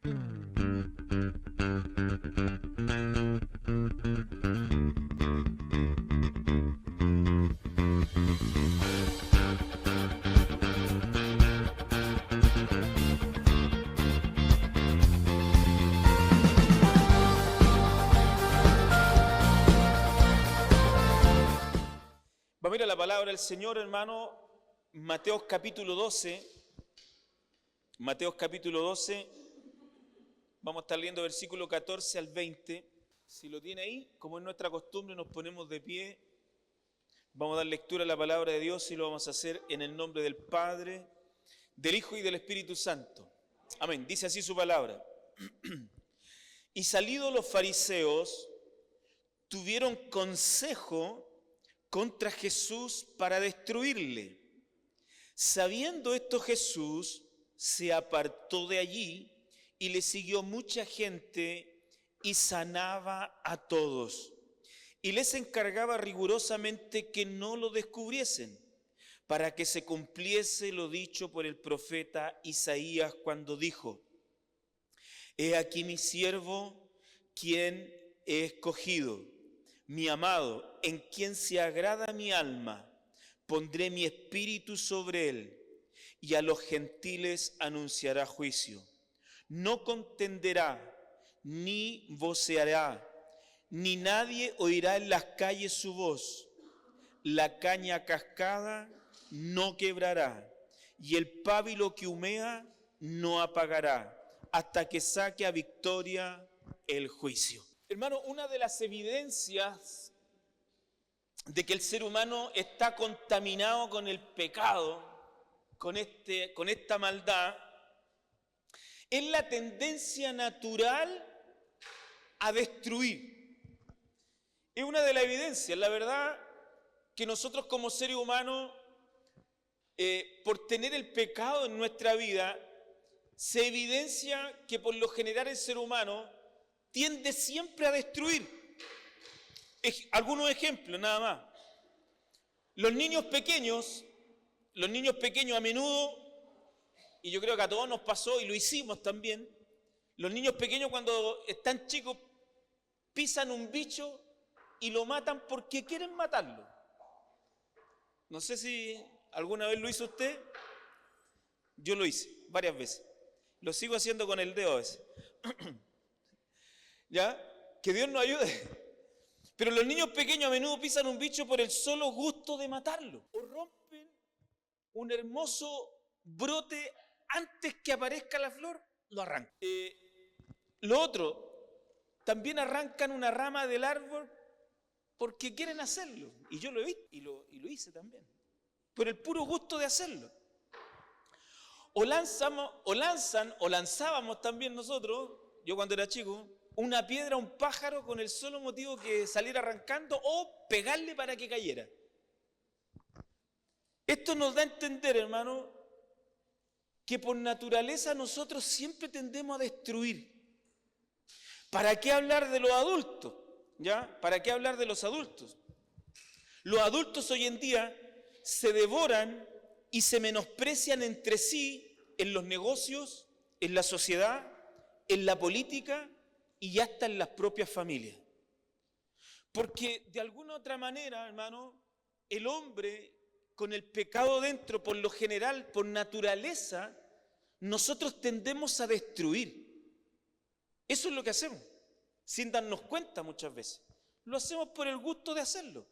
Vamos a ir a la palabra del Señor, hermano. Mateo capítulo 12. Mateo capítulo 12. Vamos a estar leyendo versículo 14 al 20. Si lo tiene ahí, como es nuestra costumbre, nos ponemos de pie. Vamos a dar lectura a la palabra de Dios y lo vamos a hacer en el nombre del Padre, del Hijo y del Espíritu Santo. Amén. Dice así su palabra. Y salidos los fariseos, tuvieron consejo contra Jesús para destruirle. Sabiendo esto, Jesús se apartó de allí y le siguió mucha gente y sanaba a todos. Y les encargaba rigurosamente que no lo descubriesen, para que se cumpliese lo dicho por el profeta Isaías cuando dijo: He aquí mi siervo, quien he escogido, mi amado, en quien se agrada mi alma. Pondré mi espíritu sobre él, y a los gentiles anunciará juicio. No contenderá, ni voceará, ni nadie oirá en las calles su voz. La caña cascada no quebrará, y el pábilo que humea no apagará, hasta que saque a victoria el juicio. Hermano, una de las evidencias de que el ser humano está contaminado con el pecado, con esta maldad, es la tendencia natural a destruir. Es una de las evidencias. La verdad que nosotros como seres humanos, por tener el pecado en nuestra vida, se evidencia que por lo general el ser humano tiende siempre a destruir. Algunos ejemplos nada más. Los niños pequeños a menudo, y yo creo que a todos nos pasó y lo hicimos también, los niños pequeños cuando están chicos pisan un bicho y lo matan porque quieren matarlo. No sé si alguna vez lo hizo usted. Yo lo hice varias veces. Lo sigo haciendo con el dedo a veces. ¿Ya? Que Dios nos ayude. Pero los niños pequeños a menudo pisan un bicho por el solo gusto de matarlo. O rompen un hermoso brote antes que aparezca la flor, lo arrancan. Lo otro, también arrancan una rama del árbol porque quieren hacerlo. Y yo lo he visto y lo hice también. Por el puro gusto de hacerlo. O lanzábamos también nosotros, yo cuando era chico, una piedra a un pájaro con el solo motivo que saliera arrancando o pegarle para que cayera. Esto nos da a entender, hermano, que por naturaleza nosotros siempre tendemos a destruir. ¿Para qué hablar de los adultos? ¿Ya? ¿Para qué hablar de los adultos? Los adultos hoy en día se devoran y se menosprecian entre sí en los negocios, en la sociedad, en la política y hasta en las propias familias. Porque de alguna otra manera, hermano, el hombre con el pecado dentro, por lo general, por naturaleza, nosotros tendemos a destruir. Eso es lo que hacemos, sin darnos cuenta muchas veces. Lo hacemos por el gusto de hacerlo.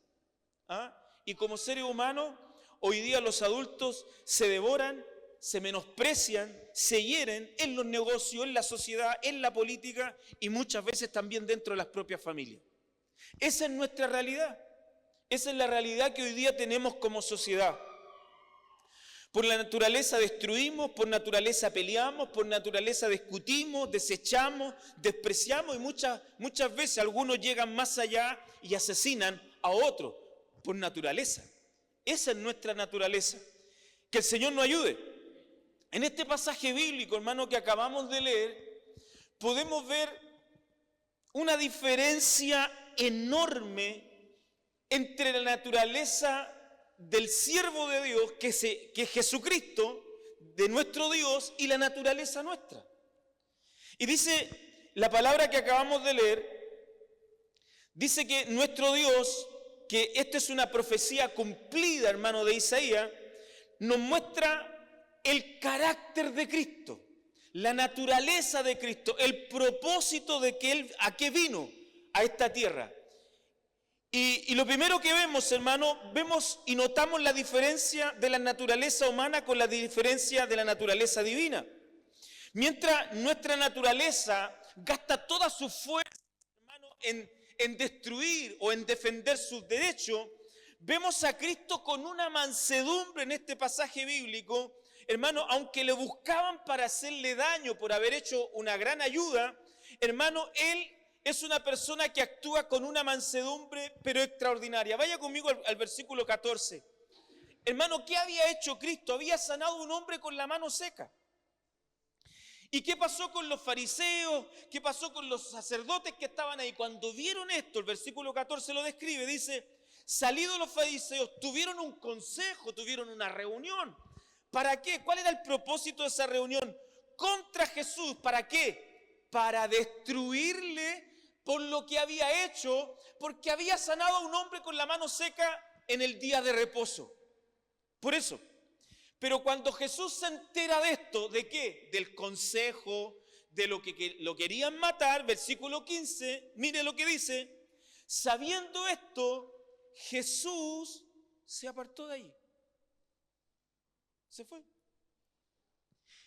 ¿Ah? Y como seres humanos, hoy día los adultos se devoran, se menosprecian, se hieren en los negocios, en la sociedad, en la política y muchas veces también dentro de las propias familias. Esa es nuestra realidad. Esa es la realidad que hoy día tenemos como sociedad. Por la naturaleza destruimos, por naturaleza peleamos, por naturaleza discutimos, desechamos, despreciamos y muchas veces algunos llegan más allá y asesinan a otros por naturaleza. Esa es nuestra naturaleza. Que el Señor nos ayude. En este pasaje bíblico, hermano, que acabamos de leer, podemos ver una diferencia enorme entre la naturaleza del siervo de Dios, que es Jesucristo, de nuestro Dios, y la naturaleza nuestra. Y dice la palabra que acabamos de leer, dice que nuestro Dios, que esta es una profecía cumplida, hermano, de Isaías, nos muestra el carácter de Cristo, la naturaleza de Cristo, el propósito de que Él, a qué vino a esta tierra. Y lo primero que vemos, hermano, vemos y notamos la diferencia de la naturaleza humana con la diferencia de la naturaleza divina. Mientras nuestra naturaleza gasta toda su fuerza, hermano, en destruir o en defender sus derechos, vemos a Cristo con una mansedumbre en este pasaje bíblico. Hermano, aunque le buscaban para hacerle daño por haber hecho una gran ayuda, hermano, Él es una persona que actúa con una mansedumbre, pero extraordinaria. Vaya conmigo al versículo 14. Hermano, ¿qué había hecho Cristo? Había sanado a un hombre con la mano seca. ¿Y qué pasó con los fariseos? ¿Qué pasó con los sacerdotes que estaban ahí? Cuando vieron esto, el versículo 14 lo describe, dice, salidos los fariseos, tuvieron un consejo, tuvieron una reunión. ¿Para qué? ¿Cuál era el propósito de esa reunión? Contra Jesús. ¿Para qué? Para destruirle por lo que había hecho, porque había sanado a un hombre con la mano seca en el día de reposo. Por eso. Pero cuando Jesús se entera de esto, ¿de qué? Del consejo, de lo que lo querían matar, versículo 15, mire lo que dice. Sabiendo esto, Jesús se apartó de ahí. Se fue.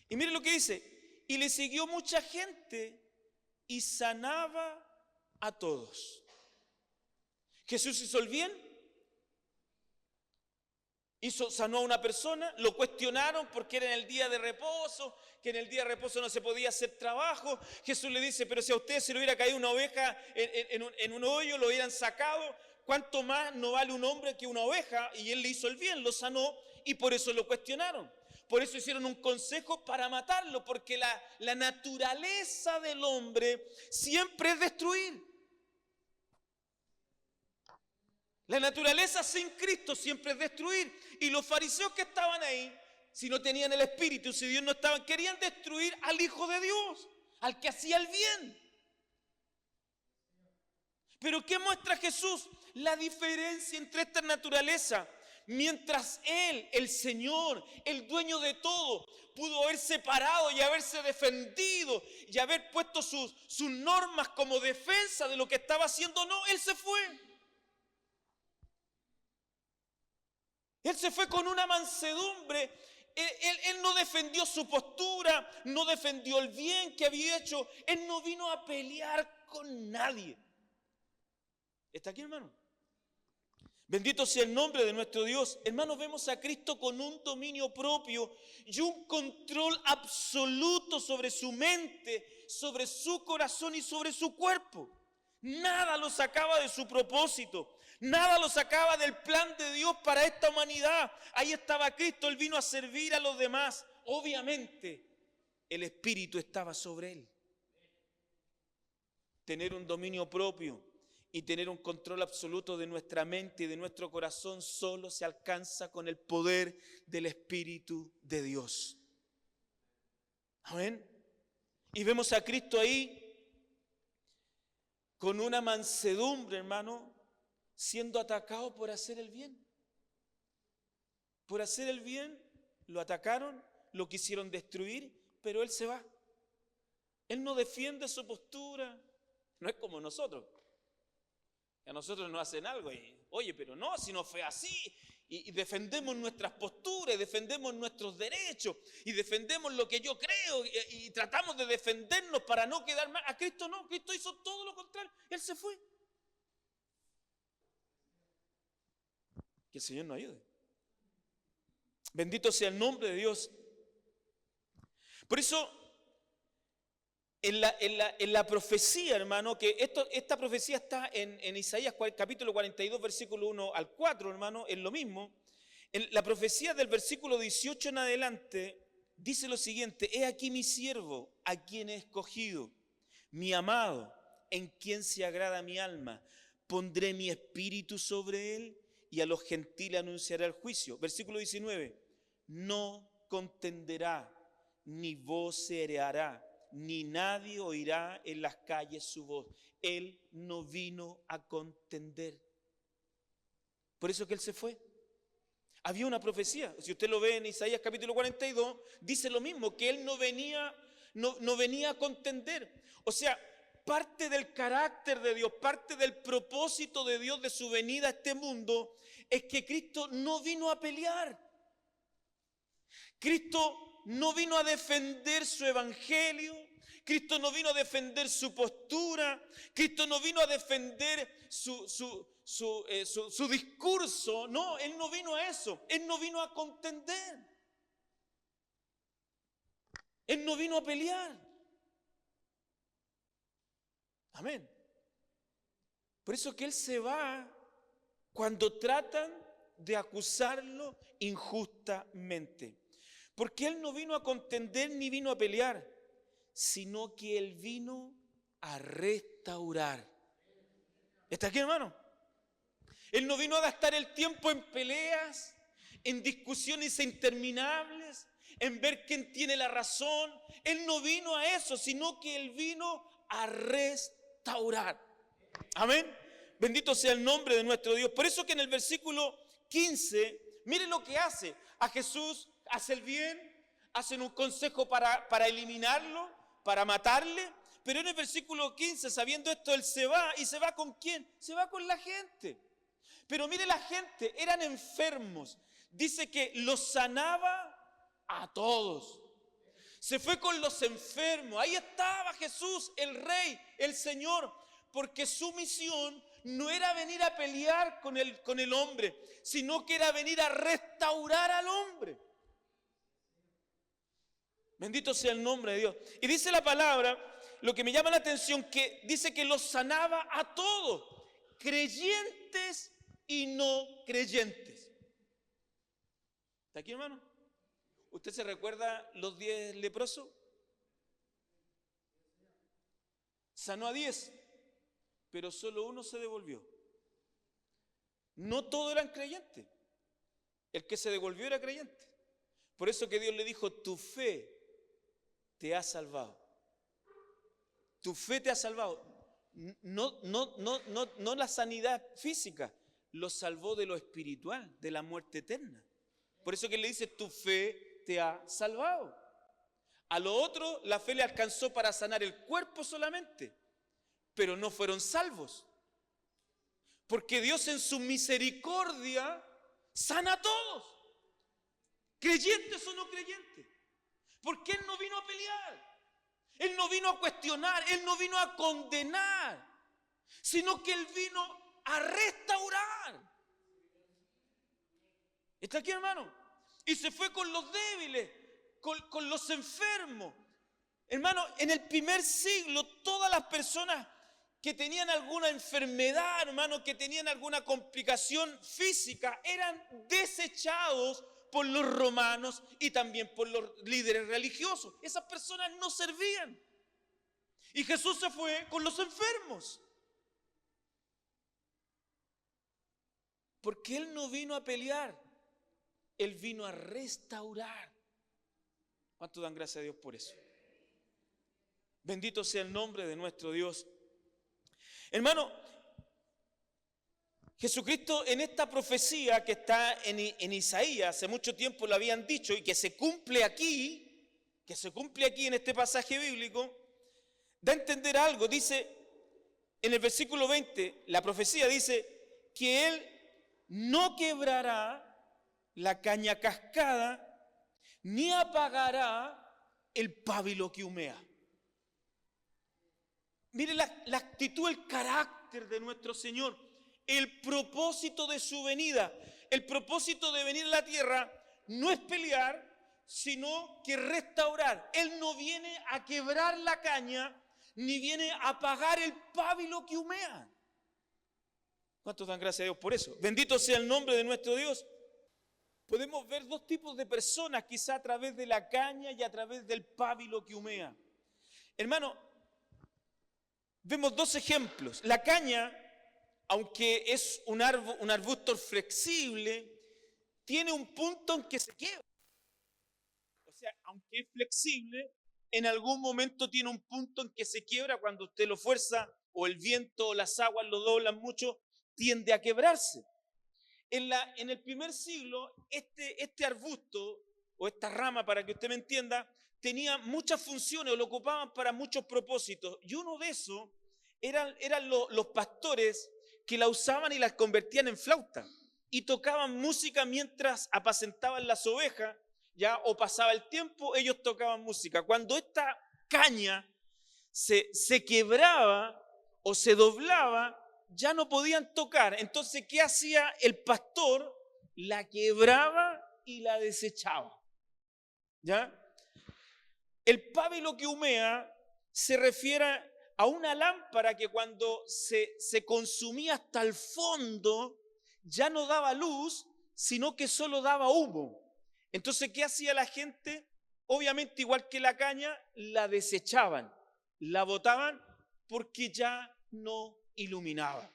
Y mire lo que dice. Y le siguió mucha gente y sanaba a todos. Jesús hizo el bien, sanó a una persona, lo cuestionaron porque era en el día de reposo, que en el día de reposo no se podía hacer trabajo. Jesús le dice, pero si a usted se le hubiera caído una oveja en un hoyo, lo hubieran sacado, ¿cuánto más no vale un hombre que una oveja? Y él le hizo el bien, lo sanó y por eso lo cuestionaron. Por eso hicieron un consejo para matarlo, porque la naturaleza del hombre siempre es destruir. La naturaleza sin Cristo siempre es destruir. Y los fariseos que estaban ahí, si no tenían el Espíritu, si Dios no estaba, querían destruir al Hijo de Dios, al que hacía el bien. Pero ¿qué muestra Jesús? La diferencia entre esta naturaleza. Mientras Él, el Señor, el dueño de todo, pudo haber separado y haberse defendido y haber puesto sus normas como defensa de lo que estaba haciendo, no, Él se fue. Él se fue con una mansedumbre. Él no defendió su postura, no defendió el bien que había hecho. Él no vino a pelear con nadie. ¿Está aquí, hermano? Bendito sea el nombre de nuestro Dios. Hermanos, vemos a Cristo con un dominio propio y un control absoluto sobre su mente, sobre su corazón y sobre su cuerpo. Nada lo sacaba de su propósito. Nada lo sacaba del plan de Dios para esta humanidad. Ahí estaba Cristo, Él vino a servir a los demás. Obviamente, el Espíritu estaba sobre Él. Tener un dominio propio y tener un control absoluto de nuestra mente y de nuestro corazón solo se alcanza con el poder del Espíritu de Dios. Amén. Y vemos a Cristo ahí con una mansedumbre, hermano, siendo atacado por hacer el bien. Por hacer el bien, lo atacaron, lo quisieron destruir, pero Él se va. Él no defiende su postura. No es como nosotros. A nosotros nos hacen algo y, oye, pero no, si no fue así. Y defendemos nuestras posturas, y defendemos nuestros derechos, y defendemos lo que yo creo, y tratamos de defendernos para no quedar mal. A Cristo no, Cristo hizo todo lo contrario. Él se fue. Que el Señor nos ayude. Bendito sea el nombre de Dios. Por eso, en la profecía, hermano, que esta profecía está en Isaías capítulo 42, versículo 1 al 4, hermano, es lo mismo. En la profecía del versículo 18 en adelante dice lo siguiente: he aquí mi siervo, a quien he escogido, mi amado, en quien se agrada mi alma. Pondré mi espíritu sobre él y a los gentiles anunciará el juicio. Versículo 19, no contenderá, ni vocereará, ni nadie oirá en las calles su voz. Él no vino a contender. Por eso que Él se fue. Había una profecía, si usted lo ve en Isaías capítulo 42, dice lo mismo, que Él no venía a contender. O sea, parte del carácter de Dios, parte del propósito de Dios de su venida a este mundo, es que Cristo no vino a pelear. Cristo no vino a defender su evangelio. Cristo no vino a defender su postura. Cristo no vino a defender su discurso. No, Él no vino a eso. Él no vino a contender. Él no vino a pelear. Amén. Por eso que Él se va cuando tratan de acusarlo injustamente. Porque Él no vino a contender ni vino a pelear, sino que Él vino a restaurar. ¿Está aquí, hermano? Él no vino a gastar el tiempo en peleas, en discusiones interminables, en ver quién tiene la razón. Él no vino a eso, sino que Él vino a restaurar. Amén. Bendito sea el nombre de nuestro Dios. Por eso que en el versículo 15, miren lo que hace. A Jesús hace el bien, hacen un consejo para eliminarlo, para matarle. Pero en el versículo 15, sabiendo esto, Él se va. ¿Y se va con quién? Se va con la gente. Pero mire, la gente eran enfermos. Dice que los sanaba a todos. Se fue con los enfermos. Ahí estaba Jesús, el Rey, el Señor. Porque su misión no era venir a pelear con el hombre, sino que era venir a restaurar al hombre. Bendito sea el nombre de Dios. Y dice la palabra, lo que me llama la atención, que dice que los sanaba a todos, creyentes y no creyentes. ¿Está aquí, hermano? ¿Usted se recuerda los 10 leprosos? Sanó a 10, pero solo uno se devolvió. No todos eran creyentes. El que se devolvió era creyente. Por eso que Dios le dijo, tu fe te ha salvado. Tu fe te ha salvado. No la sanidad física, lo salvó de lo espiritual, de la muerte eterna. Por eso que le dice, tu fe te ha salvado. A lo otro, la fe le alcanzó para sanar el cuerpo solamente, pero no fueron salvos. Porque Dios en su misericordia sana a todos, creyentes o no creyentes. Porque Él no vino a pelear, Él no vino a cuestionar, Él no vino a condenar, sino que Él vino a restaurar. ¿Está aquí, hermano? Y se fue con los débiles, con los enfermos. Hermano, en el primer siglo, todas las personas que tenían alguna enfermedad, hermano, que tenían alguna complicación física, eran desechados por los romanos y también por los líderes religiosos. Esas personas no servían. Y Jesús se fue con los enfermos. Porque Él no vino a pelear, Él vino a restaurar. ¿Cuánto dan gracias a Dios por eso? Bendito sea el nombre de nuestro Dios. Hermano, Jesucristo en esta profecía que está en Isaías, hace mucho tiempo lo habían dicho y que se cumple aquí en este pasaje bíblico, da a entender algo. Dice en el versículo 20, la profecía dice que Él no quebrará la caña cascada ni apagará el pábilo que humea. Mire la actitud, el carácter de nuestro Señor, el propósito de su venida. El propósito de venir a la tierra no es pelear, sino que restaurar. Él no viene a quebrar la caña, ni viene a apagar el pábilo que humea. ¿Cuántos dan gracias a Dios por eso? Bendito sea el nombre de nuestro Dios. Podemos ver dos tipos de personas, quizá a través de la caña y a través del pábilo que humea. Hermano, vemos dos ejemplos. La caña, aunque es un arbusto flexible, tiene un punto en que se quiebra. O sea, aunque es flexible, en algún momento tiene un punto en que se quiebra cuando usted lo fuerza o el viento o las aguas lo doblan mucho, tiende a quebrarse. En el primer siglo, este arbusto o esta rama, para que usted me entienda, tenía muchas funciones o lo ocupaban para muchos propósitos. Y uno de esos eran los pastores que la usaban y la convertían en flauta y tocaban música mientras apacentaban las ovejas, ya, o pasaba el tiempo, ellos tocaban música. Cuando esta caña se quebraba o se doblaba, ya no podían tocar. Entonces, ¿qué hacía el pastor? La quebraba y la desechaba. ¿Ya? El pábilo que humea se refiere a una lámpara que cuando se consumía hasta el fondo ya no daba luz, sino que solo daba humo. Entonces, ¿qué hacía la gente? Obviamente, igual que la caña, la desechaban, la botaban porque ya no iluminaba.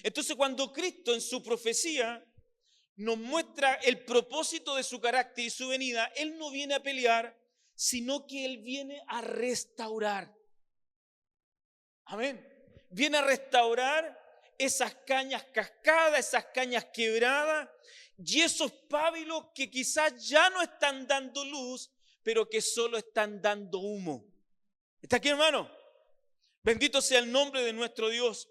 Entonces, cuando Cristo en su profecía nos muestra el propósito de su carácter y su venida, Él no viene a pelear, sino que Él viene a restaurar. Amén. Viene a restaurar esas cañas cascadas, esas cañas quebradas y esos pábilos que quizás ya no están dando luz, pero que solo están dando humo. ¿Está aquí, hermano? Bendito sea el nombre de nuestro Dios.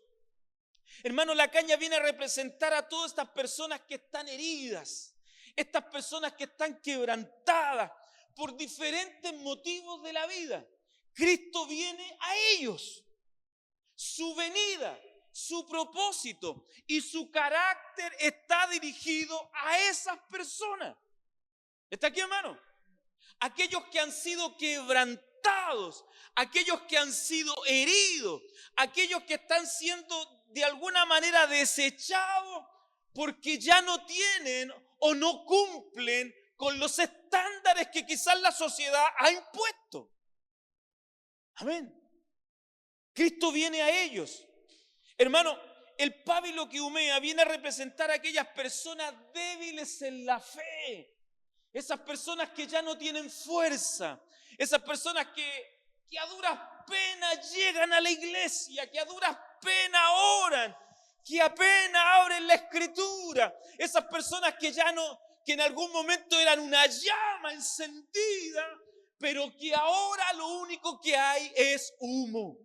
Hermano, la caña viene a representar a todas estas personas que están heridas, estas personas que están quebrantadas por diferentes motivos de la vida. Cristo viene a ellos. Su venida, su propósito y su carácter está dirigido a esas personas. ¿Está aquí, hermano? Aquellos que han sido quebrantados, aquellos que han sido heridos, aquellos que están siendo de alguna manera desechados porque ya no tienen o no cumplen con los estándares que quizás la sociedad ha impuesto. Amén. Cristo viene a ellos. Hermano, el pábilo que humea viene a representar a aquellas personas débiles en la fe. Esas personas que ya no tienen fuerza. Esas personas que a duras penas llegan a la iglesia, que a duras penas oran, que apenas abren la escritura. Esas personas que ya no, que en algún momento eran una llama encendida, pero que ahora lo único que hay es humo.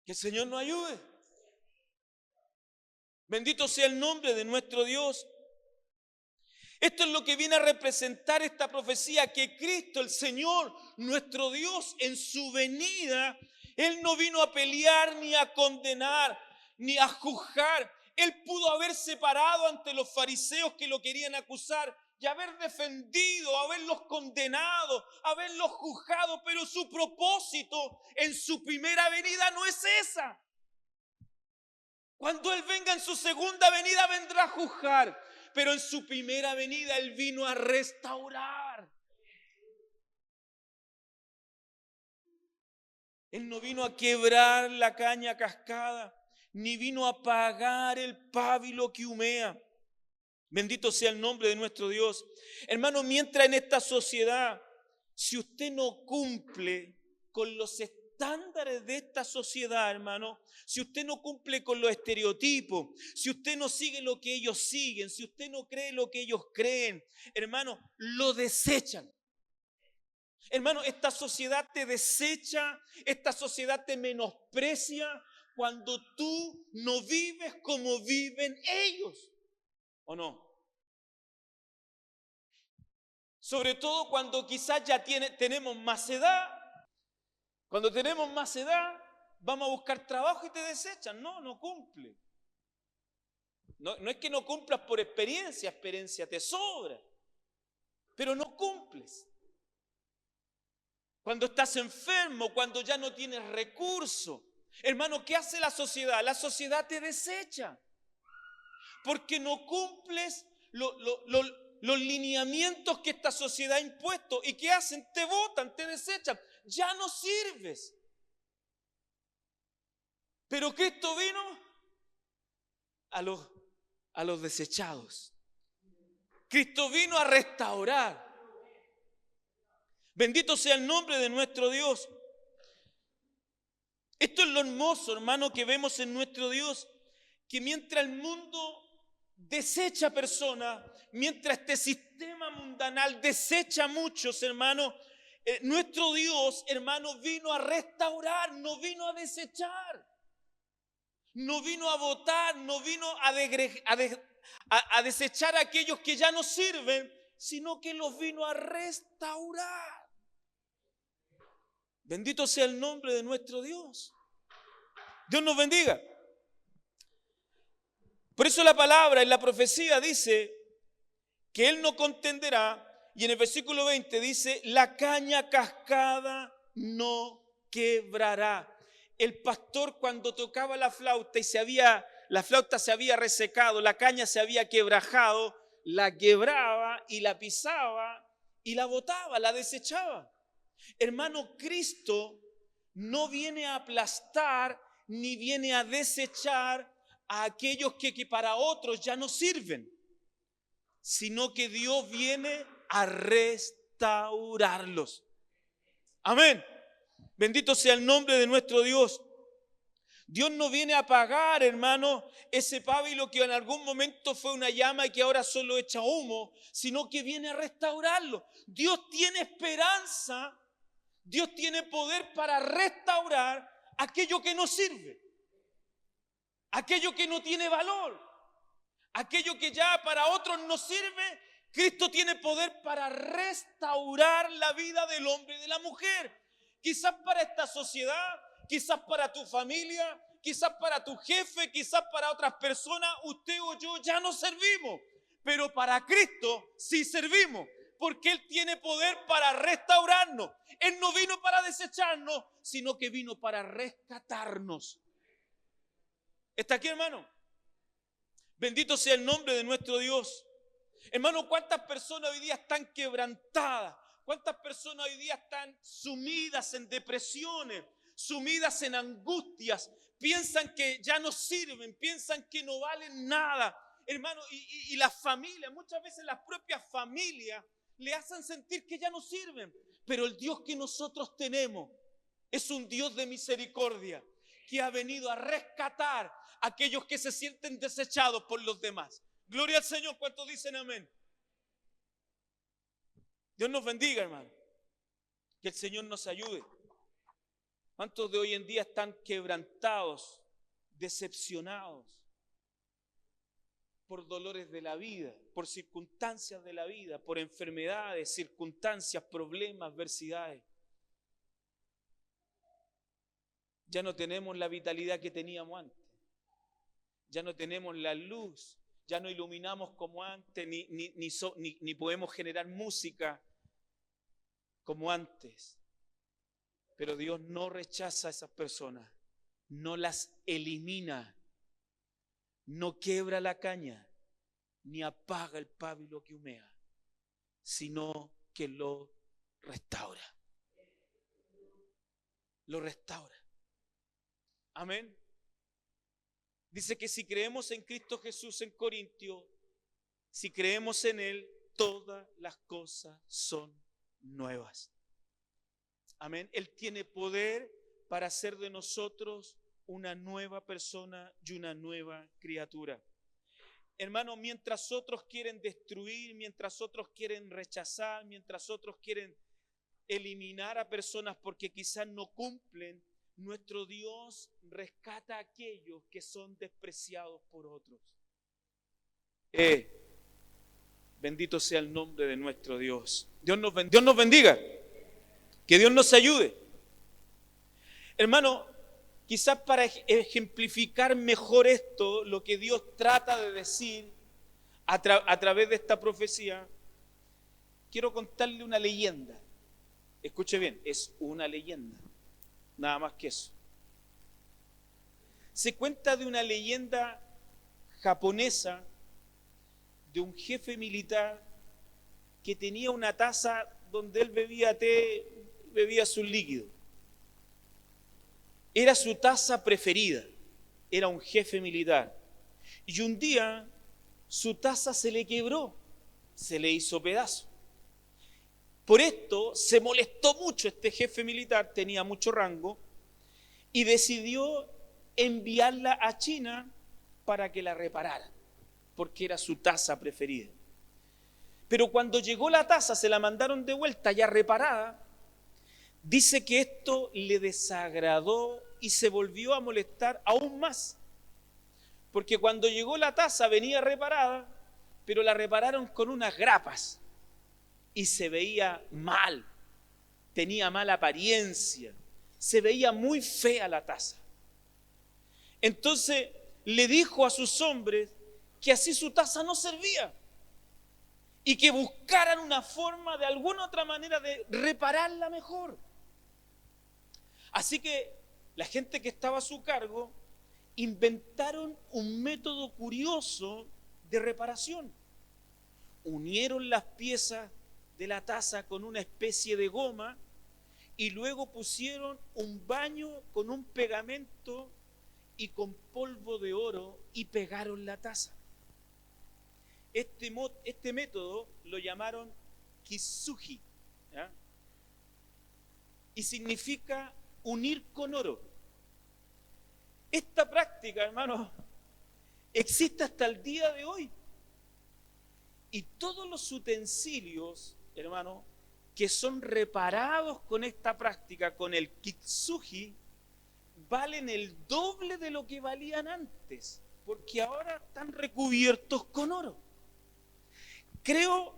Que el Señor nos ayude. Bendito sea el nombre de nuestro Dios. Esto es lo que viene a representar esta profecía, que Cristo, el Señor, nuestro Dios, en su venida, Él no vino a pelear, ni a condenar, ni a juzgar. Él pudo haberse parado ante los fariseos que lo querían acusar y haber defendido, haberlos condenado, haberlos juzgado, pero su propósito en su primera venida no es esa. Cuando Él venga en su segunda venida vendrá a juzgar, pero en su primera venida Él vino a restaurar. Él no vino a quebrar la caña cascada, ni vino a apagar el pábilo que humea. Bendito sea el nombre de nuestro Dios. Hermano, mientras en esta sociedad, si usted no cumple con los estándares de esta sociedad, hermano, si usted no cumple con los estereotipos, si usted no sigue lo que ellos siguen, si usted no cree lo que ellos creen, hermano, lo desechan. Hermano, esta sociedad te desecha, esta sociedad te menosprecia cuando tú no vives como viven ellos, ¿o no? Sobre todo cuando quizás ya tenemos más edad. Cuando tenemos más edad, vamos a buscar trabajo y te desechan. No cumple. No es que no cumplas por experiencia te sobra, pero no cumples. Cuando estás enfermo, cuando ya no tienes recursos. Hermano, ¿qué hace la sociedad? La sociedad te desecha. Porque no cumples los lineamientos que esta sociedad ha impuesto. ¿Y qué hacen? Te botan, te desechan. Ya no sirves. Pero Cristo vino a los desechados. Cristo vino a restaurar. Bendito sea el nombre de nuestro Dios. Esto es lo hermoso, hermano, que vemos en nuestro Dios, que mientras el mundo desecha personas, mientras este sistema mundanal desecha a muchos, hermano, nuestro Dios, hermano, vino a restaurar, no vino a desechar, no vino a botar, no vino a desechar a aquellos que ya no sirven, sino que los vino a restaurar. Bendito sea el nombre de nuestro Dios. Dios nos bendiga. Por eso la palabra en la profecía dice que Él no contenderá, y en el versículo 20 dice, la caña cascada no quebrará. El pastor cuando tocaba la flauta la flauta se había resecado, la caña se había quebrajado, la quebraba y la pisaba y la botaba, la desechaba. Hermano, Cristo no viene a aplastar ni viene a desechar a aquellos que para otros ya no sirven, sino que Dios viene a restaurarlos. Amén. Bendito sea el nombre de nuestro Dios. Dios no viene a apagar, hermano, ese pábilo que en algún momento fue una llama y que ahora solo echa humo, sino que viene a restaurarlo. Dios tiene esperanza, Dios tiene poder para restaurar aquello que no sirve, aquello que no tiene valor, aquello que ya para otros no sirve. Cristo tiene poder para restaurar la vida del hombre y de la mujer. Quizás para esta sociedad, quizás para tu familia, quizás para tu jefe, quizás para otras personas, usted o yo ya no servimos, pero para Cristo sí servimos, porque Él tiene poder para restaurarnos. Él no vino para desecharnos, sino que vino para rescatarnos. ¿Está aquí, hermano? Bendito sea el nombre de nuestro Dios. Hermano, ¿cuántas personas hoy día están quebrantadas? ¿Cuántas personas hoy día están sumidas en depresiones, sumidas en angustias? Piensan que ya no sirven, piensan que no valen nada. Hermano, y las familias, muchas veces las propias familias le hacen sentir que ya no sirven. Pero el Dios que nosotros tenemos es un Dios de misericordia, que ha venido a rescatar a aquellos que se sienten desechados por los demás. Gloria al Señor. ¿Cuántos dicen amén? Dios nos bendiga, hermano. Que el Señor nos ayude. ¿Cuántos de hoy en día están quebrantados, decepcionados por dolores de la vida, por circunstancias de la vida, por enfermedades, circunstancias, problemas, adversidades? Ya no tenemos la vitalidad que teníamos antes. Ya no tenemos la luz. Ya no iluminamos como antes, ni podemos generar música como antes. Pero Dios no rechaza a esas personas, no las elimina, no quiebra la caña, ni apaga el pábilo que humea, sino que lo restaura. Lo restaura. Amén. Dice que si creemos en Cristo Jesús en Corintios, si creemos en Él, todas las cosas son nuevas. Amén. Él tiene poder para hacer de nosotros una nueva persona y una nueva criatura. Hermano, mientras otros quieren destruir, mientras otros quieren rechazar, mientras otros quieren eliminar a personas porque quizás no cumplen, nuestro Dios rescata a aquellos que son despreciados por otros. Bendito sea el nombre de nuestro Dios. Dios nos bendiga. Que Dios nos ayude. Hermano, quizás para ejemplificar mejor esto, lo que Dios trata de decir a través de esta profecía, quiero contarle una leyenda. Escuche bien, es una leyenda. Nada más que eso. Se cuenta de una leyenda japonesa de un jefe militar que tenía una taza donde él bebía té, bebía su líquido. Era su taza preferida. Era un jefe militar. Y un día su taza se le quebró, se le hizo pedazo. Por esto se molestó mucho este jefe militar, tenía mucho rango, y decidió enviarla a China para que la reparara, porque era su taza preferida. Pero cuando llegó la taza, se la mandaron de vuelta ya reparada. Dice que esto le desagradó y se volvió a molestar aún más. Porque cuando llegó la taza venía reparada, pero la repararon con unas grapas y se veía mal, tenía mala apariencia, se veía muy fea la taza. Entonces le dijo a sus hombres que así su taza no servía y que buscaran una forma de alguna otra manera de repararla mejor. Así que la gente que estaba a su cargo inventaron un método curioso de reparación. Unieron las piezas de la taza con una especie de goma y luego pusieron un baño con un pegamento y con polvo de oro y pegaron la taza. Este método lo llamaron kintsugi, ¿ya? Y significa unir con oro. Esta práctica, hermanos, existe hasta el día de hoy. Y todos los utensilios, hermanos, que son reparados con esta práctica, con el kintsugi, valen el doble de lo que valían antes, porque ahora están recubiertos con oro. Creo,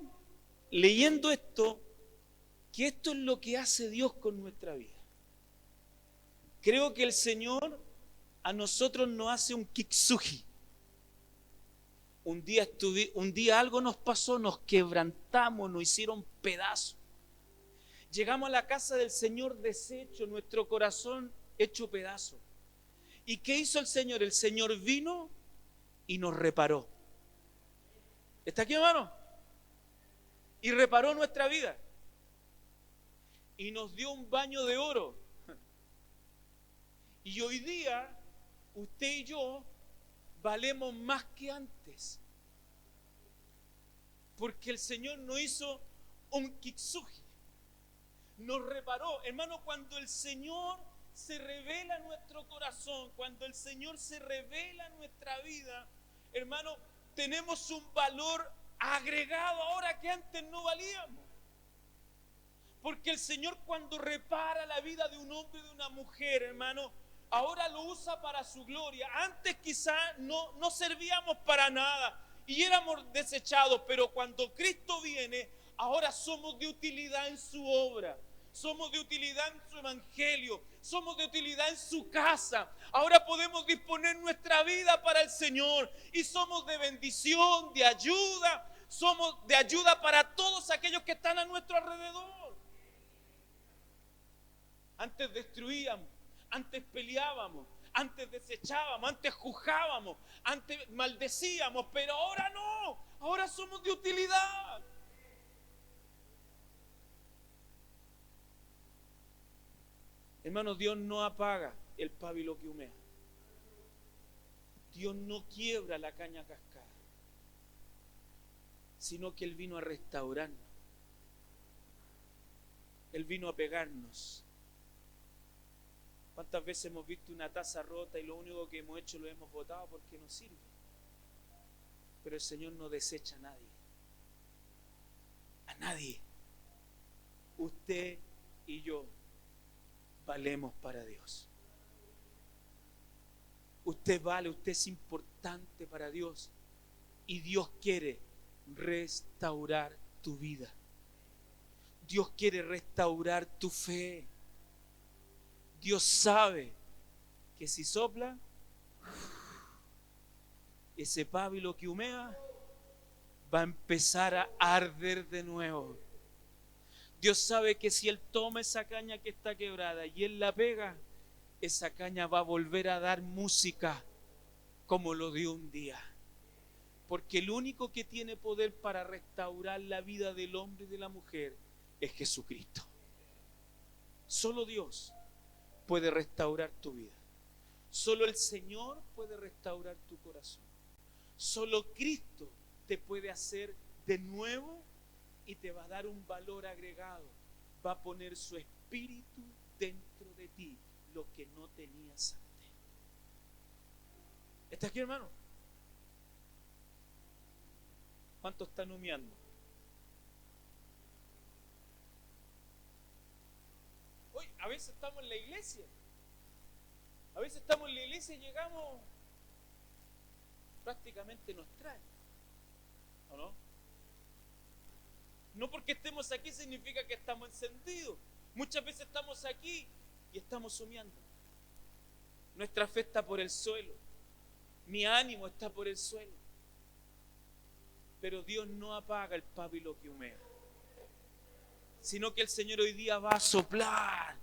leyendo esto, que esto es lo que hace Dios con nuestra vida. Creo que el Señor a nosotros nos hace un kintsugi. Un día algo nos pasó, nos quebrantamos, nos hicieron pedazos. Llegamos a la casa del Señor deshecho, nuestro corazón hecho pedazo. ¿Y qué hizo el Señor? El Señor vino y nos reparó. ¿Está aquí, hermano? Y reparó nuestra vida. Y nos dio un baño de oro. Y hoy día, usted y yo valemos más que antes. Porque el Señor nos hizo un kintsugi. Nos reparó. Hermano, cuando el Señor se revela en nuestro corazón, cuando el Señor se revela en nuestra vida, hermano, tenemos un valor agregado ahora que antes no valíamos. Porque el Señor, cuando repara la vida de un hombre y de una mujer, hermano, ahora lo usa para su gloria. Antes quizás no servíamos para nada y éramos desechados, pero cuando Cristo viene, ahora somos de utilidad en su obra. Somos de utilidad en su evangelio, somos de utilidad en su casa. Ahora podemos disponer nuestra vida para el Señor y somos de bendición, de ayuda. Somos de ayuda para todos aquellos que están a nuestro alrededor. Antes destruíamos, antes peleábamos, antes desechábamos, antes juzgábamos, antes maldecíamos, pero ahora no, ahora somos de utilidad. Hermanos, Dios no apaga el pábilo que humea. Dios no quiebra la caña cascada, sino que Él vino a restaurarnos. Él vino a pegarnos. ¿Cuántas veces hemos visto una taza rota y lo único que hemos hecho lo hemos botado porque no sirve? Pero el Señor no desecha a nadie. A nadie. Usted y yo valemos para Dios. Usted vale, usted es importante para Dios. Y Dios quiere restaurar tu vida. Dios quiere restaurar tu fe. Dios sabe que si sopla, ese pábilo que humea va a empezar a arder de nuevo. Dios sabe que si Él toma esa caña que está quebrada y Él la pega, esa caña va a volver a dar música como lo dio un día. Porque el único que tiene poder para restaurar la vida del hombre y de la mujer es Jesucristo. Solo Dios puede restaurar tu vida. Solo el Señor puede restaurar tu corazón. Solo Cristo te puede hacer de nuevo y te va a dar un valor agregado. Va a poner su espíritu dentro de ti, lo que no tenías antes. ¿Está aquí, hermano? ¿Cuántos están humeando? Hoy, a veces estamos en la iglesia. A veces estamos en la iglesia y llegamos, prácticamente nos traen. ¿O no? No porque estemos aquí significa que estamos encendidos. Muchas veces estamos aquí y estamos humeando. Nuestra fe está por el suelo. Mi ánimo está por el suelo. Pero Dios no apaga el pábilo que humea, sino que el Señor hoy día va a soplar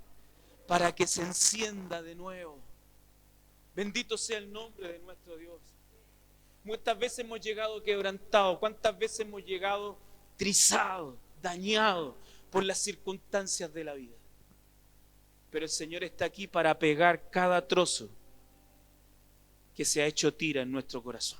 para que se encienda de nuevo. Bendito sea el nombre de nuestro Dios. ¿Cuántas veces hemos llegado quebrantados? ¿Cuántas veces hemos llegado trizados, dañados por las circunstancias de la vida? Pero el Señor está aquí para pegar cada trozo que se ha hecho tira en nuestro corazón.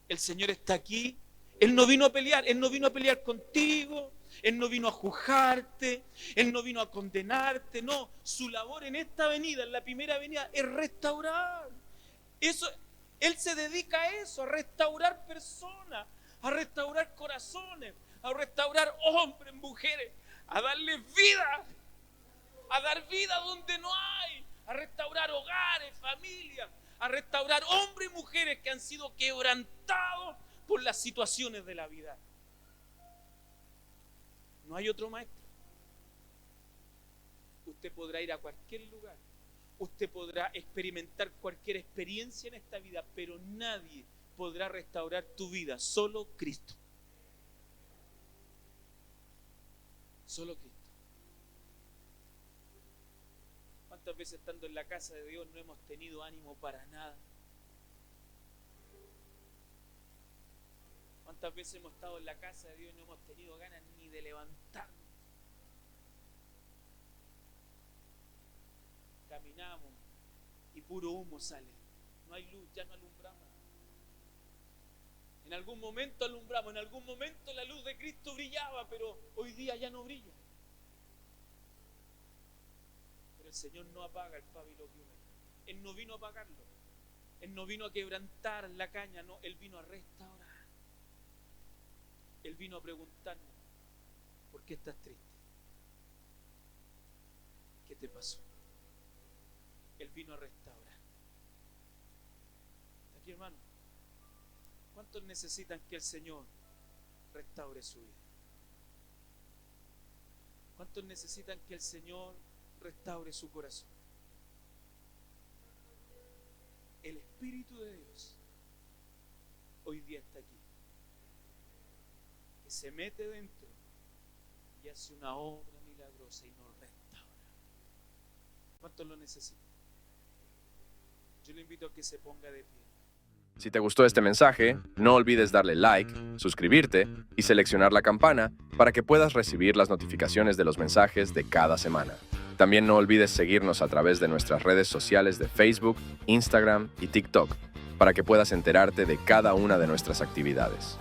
El Señor está aquí. Él no vino a pelear. Él no vino a pelear contigo. Él no vino a juzgarte. Él no vino a condenarte. No, su labor en esta avenida, en la primera avenida, es restaurar. Eso, Él se dedica a eso, a restaurar personas, a restaurar corazones, a restaurar hombres, mujeres, a darles vida, a dar vida donde no hay, a restaurar hogares, familias, a restaurar hombres y mujeres que han sido quebrantados por las situaciones de la vida. No hay otro maestro. Usted podrá ir a cualquier lugar, usted podrá experimentar cualquier experiencia en esta vida, pero nadie podrá restaurar tu vida, solo Cristo. Solo Cristo. ¿Cuántas veces estando en la casa de Dios no hemos tenido ánimo para nada? ¿Cuántas veces hemos estado en la casa de Dios y no hemos tenido ganas ni de levantarnos? Caminamos y puro humo sale. No hay luz, ya no alumbramos. En algún momento alumbramos, en algún momento la luz de Cristo brillaba, pero hoy día ya no brilla. Pero el Señor no apaga el pábilo que humea. Él no vino a apagarlo. Él no vino a quebrantar la caña, no, Él vino a restaurar. Él vino a preguntarnos, ¿por qué estás triste? ¿Qué te pasó? Él vino a restaurar. ¿Está aquí, hermano? ¿Cuántos necesitan que el Señor restaure su vida? ¿Cuántos necesitan que el Señor restaure su corazón? El Espíritu de Dios hoy día está aquí, que se mete dentro y hace una obra milagrosa y nos restaura. ¿Cuántos lo necesitan? Yo le invito a que se ponga de pie. Si te gustó este mensaje, no olvides darle like, suscribirte y seleccionar la campana para que puedas recibir las notificaciones de los mensajes de cada semana. También no olvides seguirnos a través de nuestras redes sociales de Facebook, Instagram y TikTok para que puedas enterarte de cada una de nuestras actividades.